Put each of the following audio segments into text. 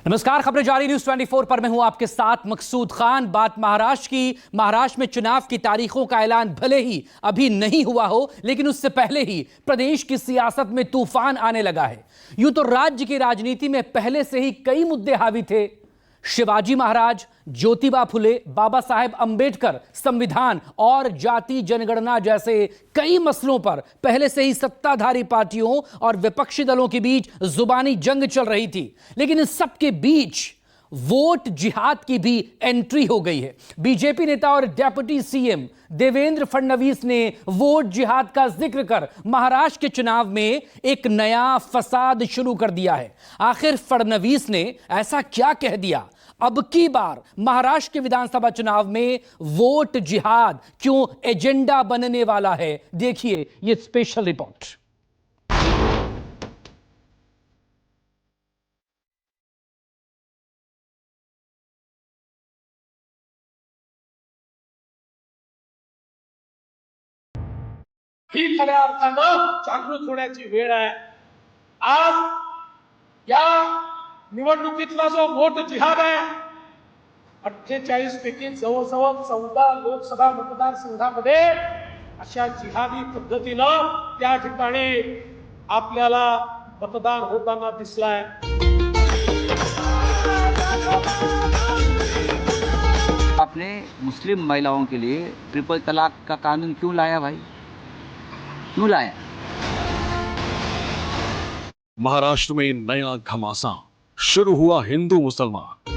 नमस्कार, खबरें जारी न्यूज 24 पर मैं हूं आपके साथ मकसूद खान। बात महाराष्ट्र की। महाराष्ट्र में चुनाव की तारीखों का ऐलान भले ही अभी नहीं हुआ हो, लेकिन उससे पहले ही प्रदेश की सियासत में तूफान आने लगा है। यूं तो राज्य की राजनीति में पहले से ही कई मुद्दे हावी थे। शिवाजी महाराज, ज्योतिबा फुले, बाबा साहेब अंबेडकर, संविधान और जाति जनगणना जैसे कई मसलों पर पहले से ही सत्ताधारी पार्टियों और विपक्षी दलों के बीच जुबानी जंग चल रही थी। लेकिन इस सब के बीच वोट जिहाद की भी एंट्री हो गई है। बीजेपी नेता और डेप्यूटी सीएम देवेंद्र फडणवीस ने वोट जिहाद का जिक्र कर महाराष्ट्र के चुनाव में एक नया फसाद शुरू कर दिया है। आखिर फडणवीस ने ऐसा क्या कह दिया? अब की बार महाराष्ट्र के विधानसभा चुनाव में वोट जिहाद क्यों एजेंडा बनने वाला है? देखिए ये स्पेशल रिपोर्ट। ही खऱ्या अर्थानं जागृत होण्याची वेळ आहे। आज या निवडणुकीतला जो वोट जिहाद आहे, 48 पैकी जवळजवळ 14 लोकसभा मतदारसंघामध्ये अशा जिहादी पद्धतीनं त्या ठिकाणी आपल्याला मतदान होताना दिसलाय। आपने मुस्लिम महिलाओं के लिए ट्रिपल तलाक का कानून क्यों लाया भाई? क्यों लाया? महाराष्ट्र में नया घमासान शुरू हुआ। हिंदू मुसलमान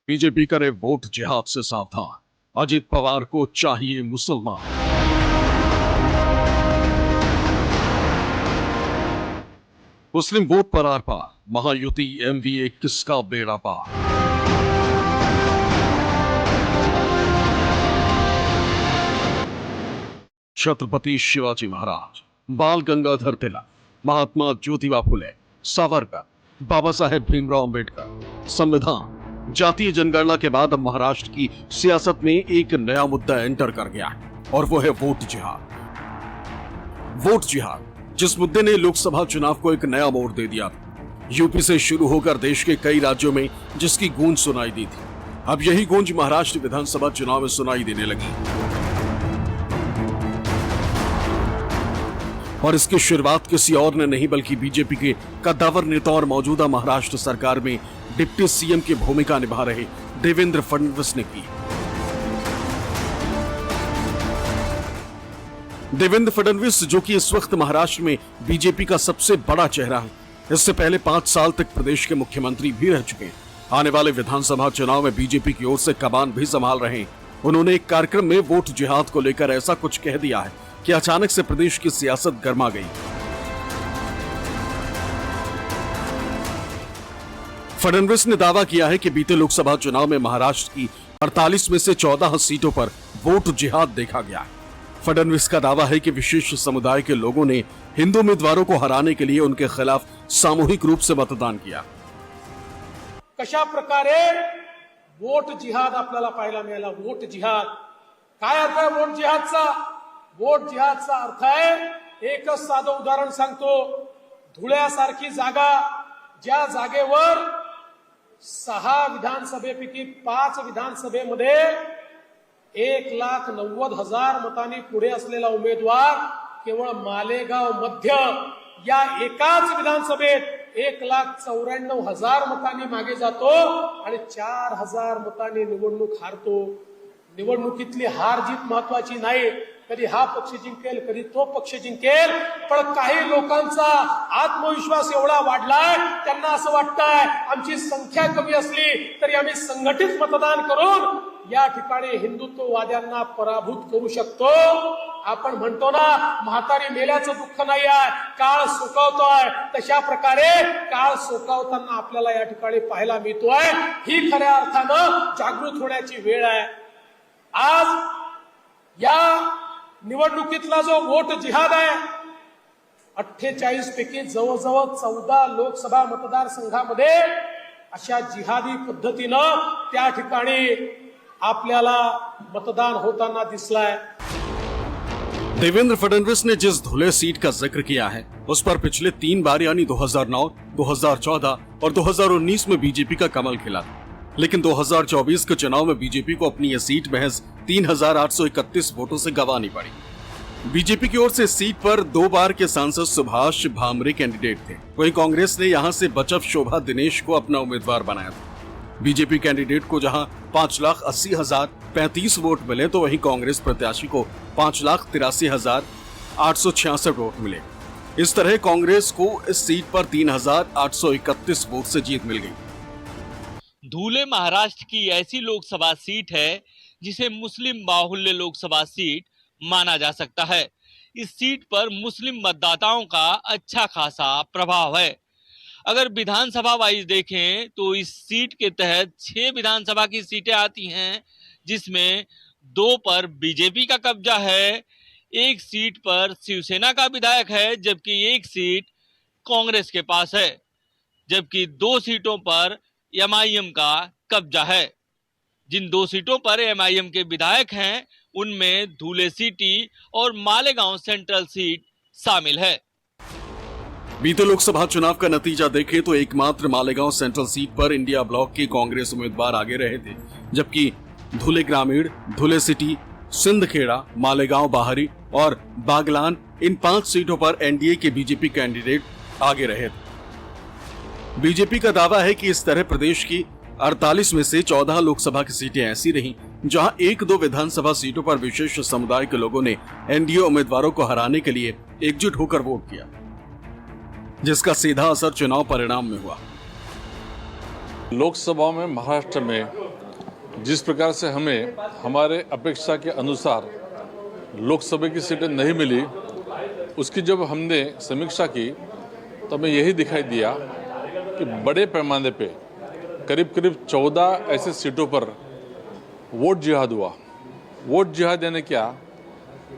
बीजेपी करे वोट जिहाद से सावधान, अजित पवार को चाहिए मुसलमान। मुस्लिम वोट पर आर पार, महायुति एमवीए किसका बेड़ा पार। छत्रपति शिवाजी महाराज, बाल गंगाधर तिलक, महात्मा ज्योतिबा फुले, सावरकर, बाबा साहेब भीमराव अंबेडकर, संविधान, जातीय जनगणना के बाद अब महाराष्ट्र की सियासत में एक नया मुद्दा एंटर कर गया है और वो है वोट जिहाद। वोट जिहाद जिस मुद्दे ने लोकसभा चुनाव को एक नया मोड़ दे दिया था। यूपी से शुरू होकर देश के कई राज्यों में जिसकी गूंज सुनाई दी थी, अब यही गूंज महाराष्ट्र विधानसभा चुनाव में सुनाई देने लगी। और इसकी शुरुआत किसी और ने नहीं बल्कि बीजेपी के कद्दावर नेता और मौजूदा महाराष्ट्र सरकार में डिप्टी सीएम की भूमिका निभा रहे देवेंद्र फडणवीस ने की। देवेंद्र फडणवीस, जो कि इस वक्त महाराष्ट्र में बीजेपी का सबसे बड़ा चेहरा है, इससे पहले 5 साल तक प्रदेश के मुख्यमंत्री भी रह चुके हैं। आने वाले विधानसभा चुनाव में बीजेपी की ओर से कमान भी संभाल रहे हैं। उन्होंने एक कार्यक्रम में वोट जिहाद को लेकर ऐसा कुछ कह दिया है कि अचानक से प्रदेश की सियासत गर्मा गई। फडणवीस ने दावा किया है कि बीते लोकसभा चुनाव में महाराष्ट्र की 48 में से 14 सीटों पर वोट जिहाद देखा गया है। फडणवीस का दावा है कि विशेष समुदाय के लोगों ने हिंदू उम्मीदवारों को हराने के लिए उनके खिलाफ सामूहिक रूप से मतदान किया। कशा प्रकारे वोट जिहाद आपल्याला पाहायला मिळाला। वोट जिहाद काय अर्थ आहे? वोट जिहादचा अर्थ आहे, एकच साधं उदाहरण सांगतो। धुळ्यासारखी जागा, ज्या जागेवर 6 विधानसभेपैकी 5 विधानसभेमध्ये 1,90,000 मतांनी पुढे असलेला उमेदवार केवळ मालेगाव मध्य या एकाच विधानसभेत 1,94,000 मतांनी मागे जातो आणि 4,000 मतांनी निवडणूक हारतो। निवडणुकीतली हार जीत महत्वाची नाही, कधी हा पक्ष जिंकेल कधी तो पक्ष जिंकेल, पण काही लोकांचा आत्मविश्वास एवढा वाढलाय, त्यांना असं वाटतंय आमची संख्या कमी असली तरी आम्ही संघटित मतदान करून या ठिकाणी हिंदुत्ववाद्यांना पराभूत करू शकतो। आपण म्हणतो ना, म्हातारी मेल्याचं दुःख नाही आहे, काळ सुकवतोय, तशा प्रकारे काळ सुकवताना आपल्याला या ठिकाणी पाहायला मिळतोय। ही खऱ्या अर्थानं जागृत होण्याची वेळ आहे। आज या निवडणुकीतला जो वोट जिहाद आहे, 48 पैकी जवळजवळ 14 लोकसभा मतदारसंघामध्ये अशा जिहादी पद्धतीनं त्या ठिकाणी आपल्याला मतदान होताना दिसलाय। देवेंद्र फडणवीस ने जिस धुले सीट का जिक्र किया है उस पर पिछले 3 बार यानी 2009, 2014 और 2019 में बीजेपी का कमल खिला था। लेकिन 2024 के चुनाव में बीजेपी को अपनी यह सीट महज 3,831 वोटों से गंवानी पड़ी। बीजेपी की ओर से इस सीट पर 2 बार के सांसद सुभाष भामरे कैंडिडेट थे। वहीं कांग्रेस ने यहां से बचव शोभा दिनेश को अपना उम्मीदवार बनाया था। बीजेपी कैंडिडेट को जहां 5,80,035 वोट मिले तो वहीं कांग्रेस प्रत्याशी को 5,83,866 वोट मिले। इस तरह कांग्रेस को इस सीट पर 3,831 वोट से जीत मिल गई। धुले महाराष्ट्र की ऐसी लोकसभा सीट है जिसे मुस्लिम बाहुल्य लोकसभा सीट माना जा सकता है। इस सीट पर मुस्लिम मतदाताओं का अच्छा खासा प्रभाव है। अगर विधानसभा वाइज देखें तो इस सीट के तहत 6 विधानसभा की सीटें आती हैं, जिसमें 2 पर बीजेपी का कब्जा है, 1 सीट पर शिवसेना का विधायक है, जबकि 1 सीट कांग्रेस के पास है, जबकि 2 सीटों पर एमआईएम का कब्जा है। जिन 2 सीटों पर एमआईएम के विधायक हैं उनमें धुले सिटी और मालेगांव सेंट्रल सीट शामिल है। बीते लोकसभा चुनाव का नतीजा देखें तो एकमात्र मालेगांव सेंट्रल सीट पर इंडिया ब्लॉक के कांग्रेस उम्मीदवार आगे रहे थे, जबकि धुले ग्रामीण, धुले सिटी, सिंदखेड़ा, मालेगांव बाहरी और बागलान इन 5 सीटों पर एनडीए के बीजेपी कैंडिडेट आगे रहे थे। बीजेपी का दावा है कि इस तरह प्रदेश की 48 में से 14 लोकसभा की सीटें ऐसी रहीं जहां 1-2 विधानसभा सीटों पर विशेष समुदाय के लोगों ने एनडीए उम्मीदवारों को हराने के लिए एकजुट होकर वोट किया, जिसका सीधा असर चुनाव परिणाम में हुआ। लोकसभा में महाराष्ट्र में जिस प्रकार से हमें हमारे अपेक्षा के अनुसार लोकसभा की सीटें नहीं मिली, उसकी जब हमने समीक्षा की तो हमें यही दिखाई दिया कि बड़े पैमाने पे करीब 14 ऐसे सीटों पर वोट जिहाद हुआ। वोट जिहाद यानी क्या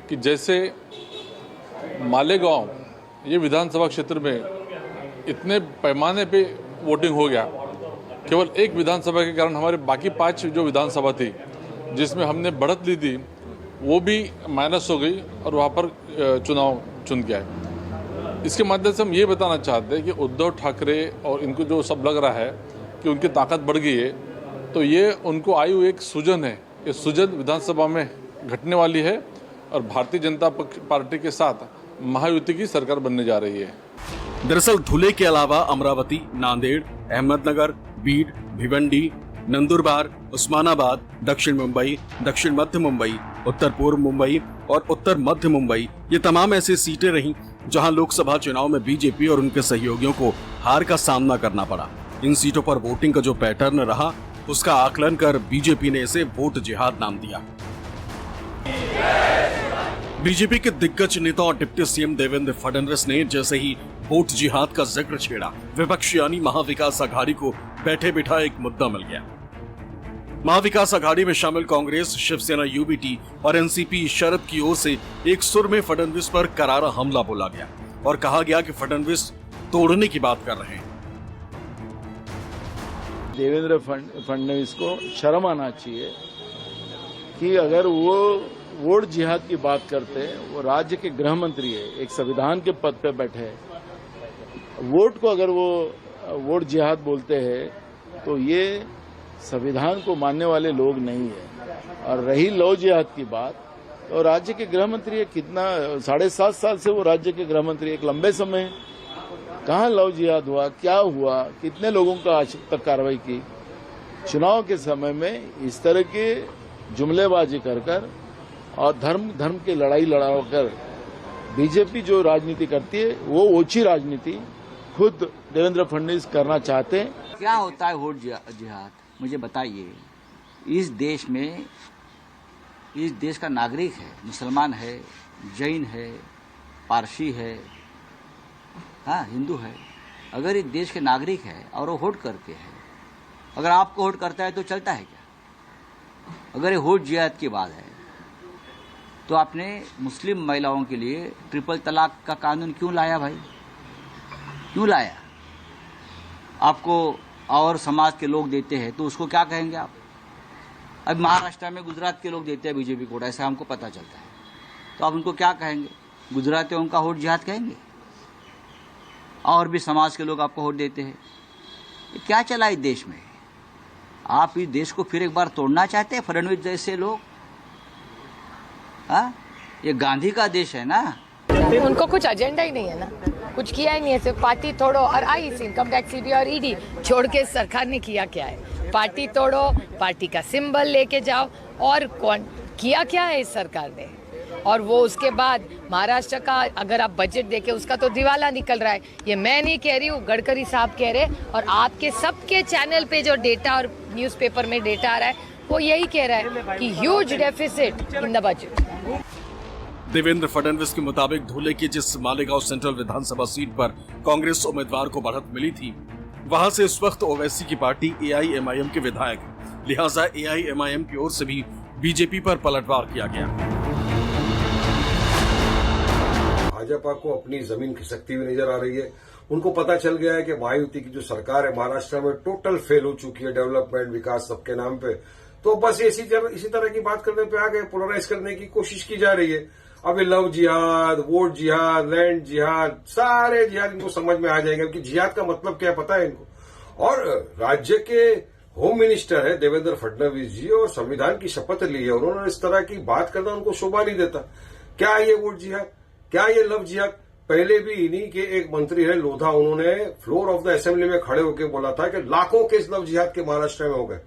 कि जैसे मालेगांव ये विधानसभा क्षेत्र में इतने पैमाने पे वोटिंग हो गया, केवल एक विधानसभा के कारण हमारे बाकी 5 जो विधानसभा थी जिसमें हमने बढ़त ली थी वो भी माइनस हो गई और वहाँ पर चुनाव चुन के आए। इसके माध्यम से हम ये बताना चाहते हैं कि उद्धव ठाकरे और इनको जो सब लग रहा है कि उनकी ताकत बढ़ गई है, तो ये उनको आई हुई एक सूजन है। ये सूजन विधानसभा में घटने वाली है और भारतीय जनता पार्टी के साथ महायुति की सरकार बनने जा रही है। दरअसल धुले के अलावा अमरावती, नांदेड़, अहमदनगर, बीड, भिवंडी, नंदुरबार, उस्मानाबाद, दक्षिण मुंबई, दक्षिण मध्य मुंबई, उत्तर पूर्व मुंबई और उत्तर मध्य मुंबई ये तमाम ऐसी सीटें रहीं जहां लोकसभा चुनाव में बीजेपी और उनके सहयोगियों को हार का सामना करना पड़ा। इन सीटों पर वोटिंग का जो पैटर्न रहा उसका आकलन कर बीजेपी ने इसे वोट जिहाद नाम दिया। बीजेपी के दिग्गज नेता और डिप्टी सीएम देवेंद्र फडणवीस ने जैसे ही वोट जिहाद का जिक्र छेड़ा, विपक्ष यानी महाविकास आघाड़ी को बैठे बिठा एक मुद्दा मिल गया। महाविकास आघाड़ी में शामिल कांग्रेस, शिवसेना, यूबीटी और एनसीपी शरद की ओर से एक सुर में फडणवीस पर करारा हमला बोला गया और कहा गया कि फडणवीस तोड़ने की बात कर रहे हैं। देवेंद्र फडणवीस को शर्म आना चाहिए कि अगर वो वोट जिहाद की बात करते हैं, वो राज्य के गृह मंत्री है, एक संविधान के पद पे बैठे हैं, वोट को अगर वो वोट जिहाद बोलते हैं तो ये संविधान को मानने वाले लोग नहीं है। और रही लव जिहाद की बात, तो राज्य के गृह मंत्री है, कितना 7.5 साल से वो राज्य के गृह मंत्री, एक लंबे समय कहाँ लव जिहाद हुआ, क्या हुआ, कितने लोगों का आज तक कार्रवाई की। चुनाव के समय में इस तरह के जुमलेबाजी कर और धर्म की लड़ाई लड़ाकर बीजेपी जो राजनीति करती है वो ओछी राजनीति खुद देवेंद्र फडणवीस करना चाहते हैं। क्या होता है वोट जिहाद, मुझे बताइए। इस देश में, इस देश का नागरिक है, मुसलमान है, जैन है, पारसी है, हाँ हिंदू है, अगर इस देश के नागरिक है और वो वोट करते हैं, अगर आपको वोट करता है तो चलता है क्या? अगर ये वोट जिहाद की बात है तो आपने मुस्लिम महिलाओं के लिए ट्रिपल तलाक का कानून क्यों लाया भाई? क्यों लाया? आपको और समाज के लोग देते हैं तो उसको क्या कहेंगे आप? अब महाराष्ट्र में गुजरात के लोग देते हैं बीजेपी को, ऐसा हमको पता चलता है। तो आप उनको क्या कहेंगे? गुजरातियों उनका वोट जिहाद कहेंगे? और भी समाज के लोग आपको वोट देते हैं। ये क्या चला इस देश में? आप इस देश को फिर एक बार तोड़ना चाहते हैं, फडणवीस जैसे लोग? हाँ, ये गांधी का देश है ना। उनको कुछ एजेंडा ही नहीं है ना, कुछ किया ही नहीं है, सिर्फ पार्टी तोड़ो। और आईसी, इनकम टैक्स, सीबीआई और ईडी छोड़ के सरकार ने किया क्या है? पार्टी तोड़ो, पार्टी का सिंबल लेके जाओ, और कौन किया क्या है इस सरकार ने? और वो उसके बाद महाराष्ट्र का अगर आप बजट देखें, उसका तो दिवाला निकल रहा है। ये मैं नहीं कह रही हूँ, गडकरी साहब कह रहे, और आपके सबके चैनल पे जो डेटा और न्यूज़पेपर में डेटा आ रहा है, वो यही कह रहा है कि huge deficit in the budget. Devendra Fadnavis के मुताबिक धुले की जिस मालेगांव सेंट्रल विधानसभा सीट पर कांग्रेस उम्मीदवार को बढ़त मिली थी, वहां से इस वक्त ओवैसी की पार्टी एआईएमआईएम के विधायक हैं। लिहाजा एआईएमआईएम की ओर से भी बीजेपी पर पलटवार किया गया। भाजपा को अपनी जमीन खिसकती हुई नजर आ रही है। उनको पता चल गया है कि महायुति की जो सरकार है महाराष्ट्र में टोटल फेल हो चुकी है, डेवलपमेंट, विकास सबके नाम पे। तो बस इसी तरह की बात करने पे आ गए, पोलराइज करने की कोशिश की जा रही है। अभी लव जिहाद, वोट जिहाद, लैंड जिहाद, सारे जिहाद इनको समझ में आ जाएंगे कि जिहाद का मतलब क्या पता है इनको। और राज्य के होम मिनिस्टर है देवेंद्र फडणवीस जी, और संविधान की शपथ ली है, उन्होंने इस तरह की बात करना उनको शोभा नहीं देता। क्या ये वोट जिहाद, क्या ये लव जिहाद? पहले भी इन्हीं के एक मंत्री है लोधा, उन्होंने फ्लोर ऑफ द असेंबली में खड़े होकर बोला था कि लाखों केस लव जिहाद के महाराष्ट्र में हो गए।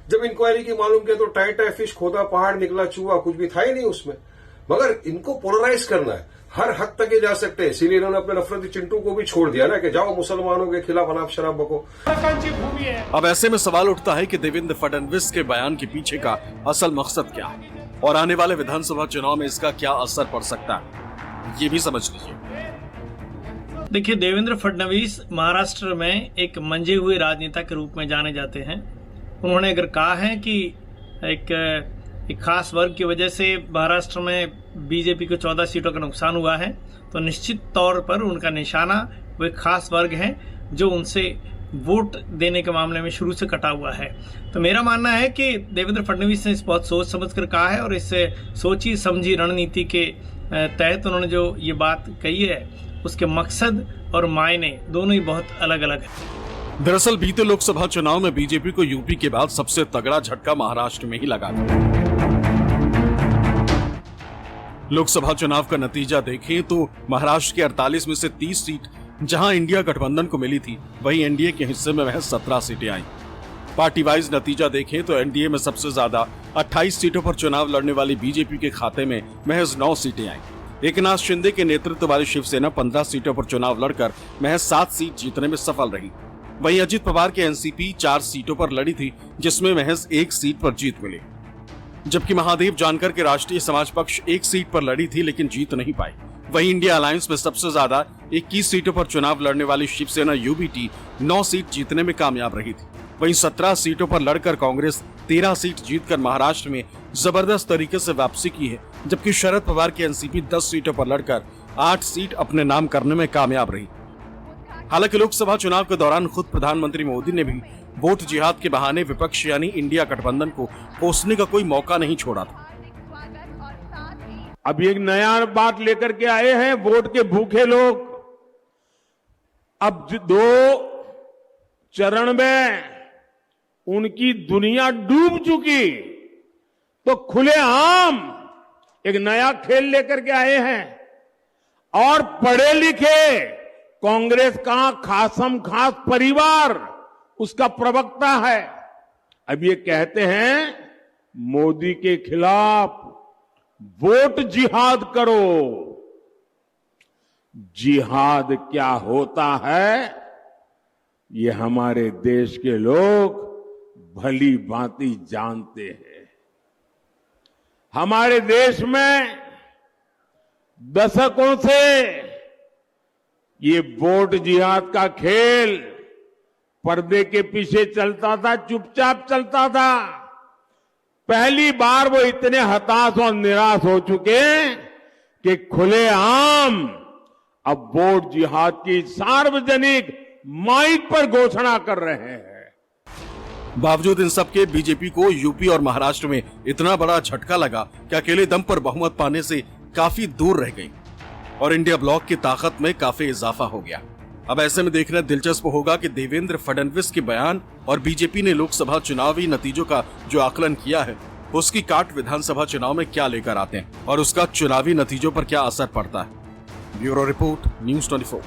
जब इंक्वायरी की मालूम किया तो टाई फिश खोदा पहाड़ निकला चूहा, कुछ भी था ही नहीं उसमें। मगर इनको पोलराइज करना है, हर हद तक ये जा सकते हैं, इसीलिए इन्होंने अपने नफरती चिंटू को भी छोड़ दिया ना कि जाओ मुसलमानों के खिलाफ अनाप शराब बको। अब ऐसे में सवाल उठता है कि देवेंद्र फडणवीस के बयान के पीछे का असल मकसद क्या है और आने वाले विधानसभा चुनाव में इसका क्या असर पड़ सकता है, ये भी समझ लीजिए। देखिए, देवेंद्र फडणवीस महाराष्ट्र में एक मंजे हुए राजनेता के रूप में जाने जाते हैं। उन्होंने अगर कहा है कि एक खास वर्ग की वजह से महाराष्ट्र में बीजेपी को 14 सीटों का नुकसान हुआ है, तो निश्चित तौर पर उनका निशाना वो एक खास वर्ग है जो उनसे वोट देने के मामले में शुरू से कटा हुआ है। तो मेरा मानना है कि देवेंद्र फडणवीस ने इस बहुत सोच समझ कर कहा है, और इस सोची समझी रणनीति के तहत उन्होंने जो ये बात कही है, उसके मकसद और मायने दोनों ही बहुत अलग अलग हैं। दरअसल बीते लोकसभा चुनाव में बीजेपी को यूपी के बाद सबसे तगड़ा झटका महाराष्ट्र में ही लगा था। लोकसभा चुनाव का नतीजा देखें तो महाराष्ट्र के 48 में से 30 सीट जहां इंडिया गठबंधन को मिली थी, वहीं एनडीए के हिस्से में महज 17 सीटें आई। पार्टी वाइज नतीजा देखें तो एनडीए में सबसे ज्यादा 28 सीटों पर चुनाव लड़ने वाली बीजेपी के खाते में महज 9 सीटें आई। एकनाथ शिंदे के नेतृत्व वाली शिवसेना 15 सीटों पर चुनाव लड़कर महज 7 सीट जीतने में सफल रही। वहीं अजित पवार की एनसीपी 4 सीटों पर लड़ी थी, जिसमें महज 1 सीट पर जीत मिली। जबकि महादेव जानकर के राष्ट्रीय समाज पक्ष 1 सीट पर लड़ी थी लेकिन जीत नहीं पाई। वहीं इंडिया अलायंस में सबसे ज्यादा 21 सीटों पर चुनाव लड़ने वाली शिवसेना यूबीटी 9 सीट जीतने में कामयाब रही थी। वहीं 17 सीटों पर लड़कर कांग्रेस 13 सीट जीतकर महाराष्ट्र में जबरदस्त तरीके से वापसी की है, जबकि शरद पवार की एनसीपी 10 सीटों पर लड़कर 8 सीट अपने नाम करने में कामयाब रही। हालांकि लोकसभा चुनाव के दौरान खुद प्रधानमंत्री मोदी ने भी वोट जिहाद के बहाने विपक्ष यानी इंडिया गठबंधन को कोसने का कोई मौका नहीं छोड़ा था। अब एक नया बात लेकर के आए हैं वोट के भूखे लोग। अब 2 चरण में उनकी दुनिया डूब चुकी, तो खुलेआम एक नया खेल लेकर के आए हैं। और पढ़े लिखे कांग्रेस का खासम खास परिवार उसका प्रवक्ता है। अब ये कहते हैं मोदी के खिलाफ वोट जिहाद करो। जिहाद क्या होता है ये हमारे देश के लोग भली भांति जानते हैं। हमारे देश में दशकों से ये वोट जिहाद का खेल पर्दे के पीछे चलता था, चुपचाप चलता था। पहली बार वो इतने हताश और निराश हो चुके कि खुलेआम अब वोट जिहाद की सार्वजनिक माइक पर घोषणा कर रहे हैं। बावजूद इन सब के बीजेपी को यूपी और महाराष्ट्र में इतना बड़ा झटका लगा कि अकेले दम पर बहुमत पाने से काफी दूर रह गई और इंडिया ब्लॉक की ताकत में काफी इजाफा हो गया। अब ऐसे में देखना दिलचस्प होगा कि देवेंद्र फडणवीस के बयान और बीजेपी ने लोकसभा चुनावी नतीजों का जो आकलन किया है उसकी काट विधानसभा चुनाव में क्या लेकर आते हैं और उसका चुनावी नतीजों पर क्या असर पड़ता है। Bureau report, news 24।